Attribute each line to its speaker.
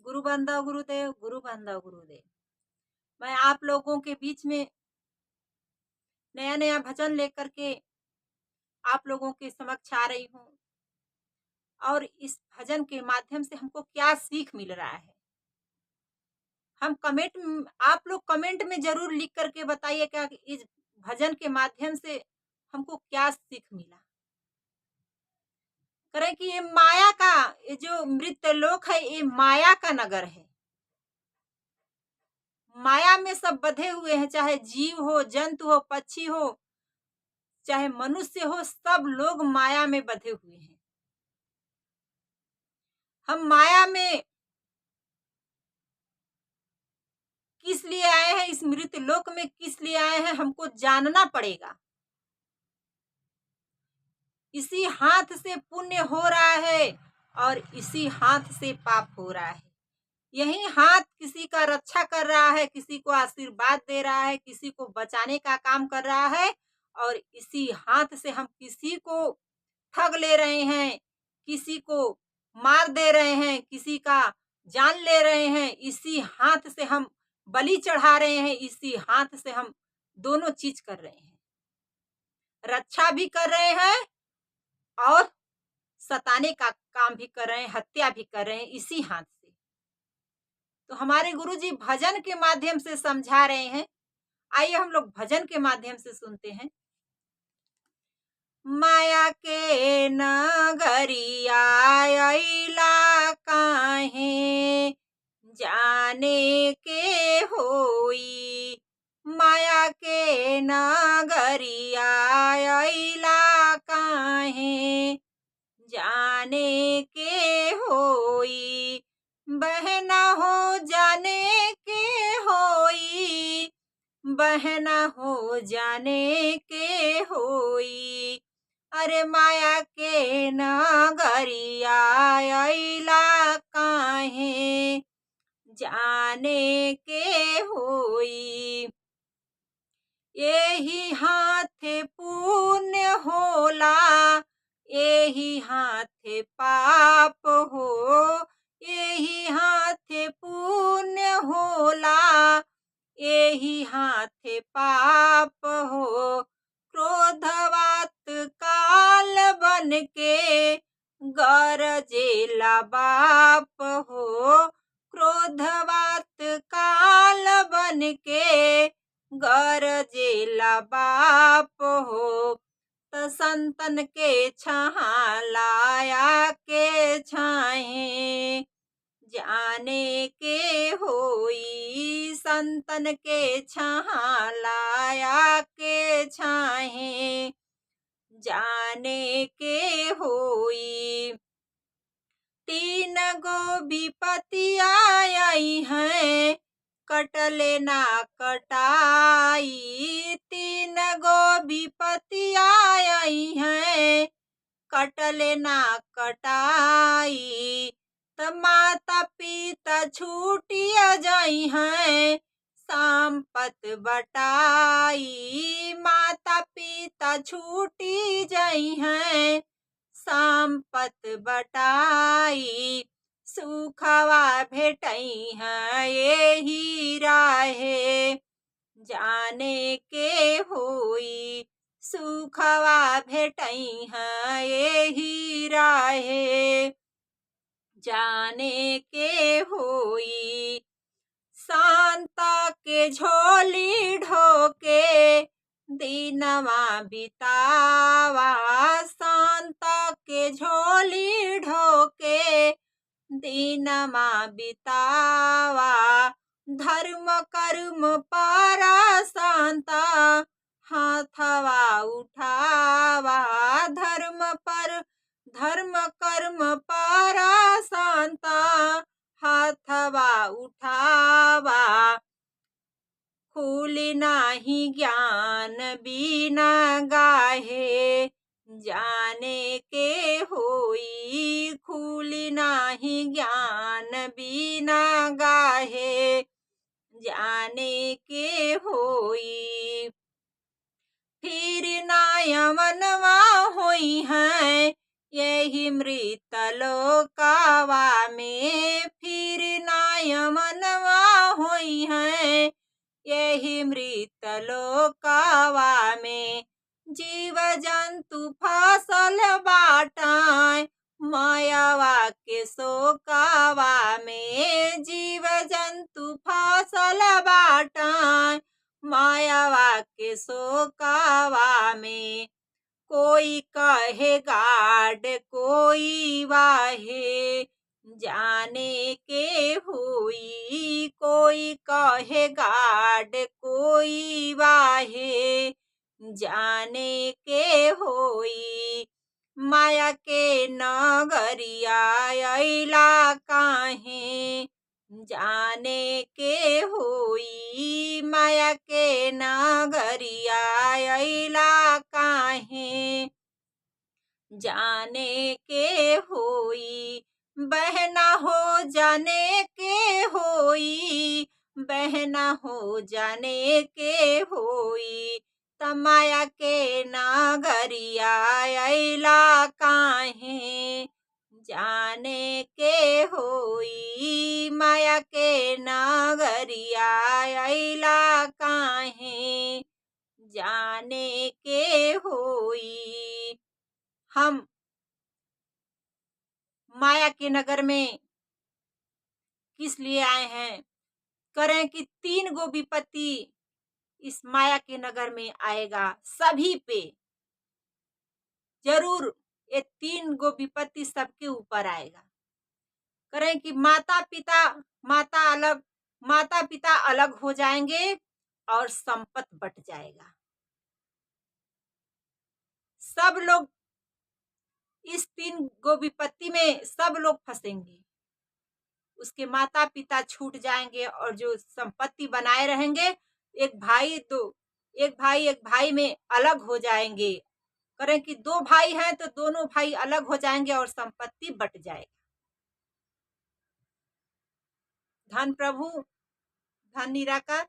Speaker 1: गुरु बंदो गुरुदेव, गुरु बंदो गुरुदेव। मैं आप लोगों के बीच में नया-नया भजन लेकर के आप लोगों के समक्ष आ रही हूँ और इस भजन के माध्यम से हमको क्या सीख मिल रहा है। आप लोग कमेंट में ज़रूर लिख कर के बताइएगा कि इस भजन के माध्यम से हमको क्या सीख मिला। करें कि ये माया का ये जो मृत्यलोक है, ये माया का नगर है। माया में सब बंधे हुए हैं, चाहे जीव हो, जंतु हो, पक्षी हो, चाहे मनुष्य हो, सब लोग माया में बंधे हुए हैं। हम माया में किस लिए आए हैं, इस मृत्यलोक में किस लिए आए हैं, हमको जानना पड़ेगा। इसी हाथ से पुण्य हो रहा है और इसी हाथ से पाप हो रहा है। यही हाथ किसी का रक्षा कर रहा है, किसी को आशीर्वाद दे रहा है, किसी को बचाने का काम कर रहा है और इसी हाथ से हम किसी को ठग ले रहे हैं, किसी को मार दे रहे हैं, किसी का जान ले रहे हैं। इसी हाथ से हम बलि चढ़ा रहे हैं, इसी हाथ से हम दोनों चीज कर रहे हैं। रक्षा भी कर रहे हैं और सताने का काम भी कर रहे हैं, हत्या भी कर रहे हैं इसी हाथ से। तो हमारे गुरुजी भजन के माध्यम से समझा रहे हैं। आइए हम लोग भजन के माध्यम से सुनते हैं। माया के नगरिया अइला काहे जाने के होई। माया के नगरिया अइला काहे जाने के होई। बहना हो जाने के होई, बहना हो जाने के होई। अरे माया के नगरिया अइला काहे जाने के होई। एही हाथे पुण्य होला, एही हाथे पाप हो। एही हाथे पुण्य होला, एही हाथे पाप हो। क्रोधवात काल बन के गरजेला बाप हो। क्रोधवात काल बन के गरजेला बाप हो। त संतन के छहा लाया के छाहे जाने के होई। संतन के छहा लाया के छाहे जाने के होई। तीन गो विपत्तियाँ आई हैं, कटले ना कटाई। तीन गो विपत्तियाँ आई हैं, कटले ना कटाई। त माता पिता छूटिया जाई हैं, संपत बटाई। माता पिता छूटी जाई हैं, संपत बटाई। सुखवा भेटई है एही राहे जाने के होई। सुखवा भेटई है एही राहे जाने के होई। शांता के झोली ढोके दीनवा बितावा। शांता के झोली ढोके दीनमा बितावा। धर्म कर्म पारा शांता हाथवा उठावा। धर्म कर्म पारा शांता हाथवा उठावा। खुली नाही ज्ञान बिना गाहे जाने के होई। खुली नाही ज्ञान बिना गाहे जाने के होई। फिर नायमनवा होई है यही मृत लोकावा में। फिर ना मृत लोकावा में। जीव जंतु फसल बाटाए मायावा के शोकावा में। जीव जंतु फसल बाटाए मायावा के शोकावा में। कोई कहे गाड कोई वाहे जाने के हुई। कोई कहे गाड कोई वाहे जाने के होई। माया के नगरिया अइला काहे जाने के होई। माया के नगरिया अइला काहे जाने के होई। बहना हो जाने के होई। बहना हो जाने के होई। तमाया के नगरिया अइला काहे जाने के होई। माया के नगरिया अइला काहे जाने के होई। हम माया के नगर में किस लिए आए हैं? करें कि 3 गो विपत्ति इस माया के नगर में आएगा सभी पे। जरूर ये 3 गो विपत्ति सबके ऊपर आएगा। करें कि माता पिता अलग हो जाएंगे और संपत्ति बट जाएगा। सब लोग इस 3 गो विपत्ति में सब लोग फंसेंगे। उसके माता पिता छूट जाएंगे और जो संपत्ति बनाए रहेंगे एक भाई में अलग हो जाएंगे। करें कि 2 भाई हैं तो दोनों भाई अलग हो जाएंगे और संपत्ति बट जाएगा। धन प्रभु, धन निराकार।